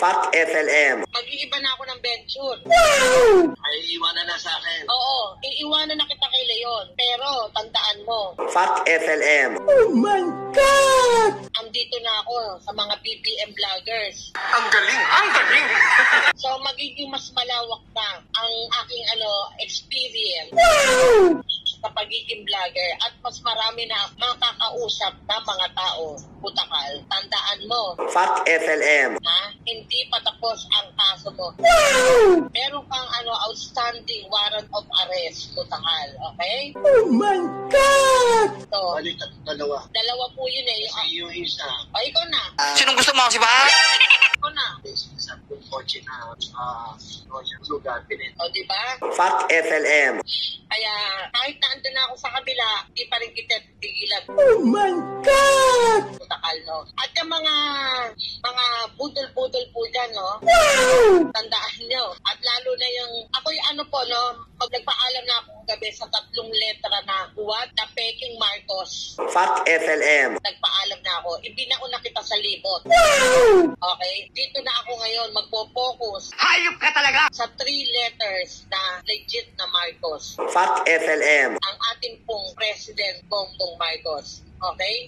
Fuck FLM. Mag-iiba na ako ng venture. Ay, iwanan na sa akin. Oo, iiwanan na kita kay Leon. Pero, tandaan mo, Fuck FLM. Oh my God! andito na ako sa mga BBM vloggers. Ang galing! Ang galing! So, magiging mas malawak na ang aking experience sa pagiging vlogger at mas marami na makakausap na mga tao. Putakal, tandaan mo, Fuck FLM. ha? Hindi pa tapos ang kaso mo. Meron kang outstanding warrant of arrest, putakal, okay? Oh my God! So, Balik at dalawa. dalawa po yun eh. Kasi yung isa, O, ikaw na. Sinong gusto mo, si ba? Ikaw na. sa kotse na lugar, pinit. O, di ba? Fuck FLM. Kaya, kahit na andun na ako sa kabila, di pa rin kita tigilan. Oh my God! Putakal, no? At yung mga budol-budol po dyan, no? Tandaan nyo. At lalo na yung, ako'y no? Pag nagpaalam na ako gabi sa 3 letra na what? Na Peking Marcos. Fuck FLM. Nagpaalam na ako. Ibinaon na kita sa libot. Okay? Dito na ako ngayon magpo-focus Hayop ka talaga! sa 3 letters na legit na Marcos. Fuck FLM. Ang ating pong President Bongbong Marcos. Okay?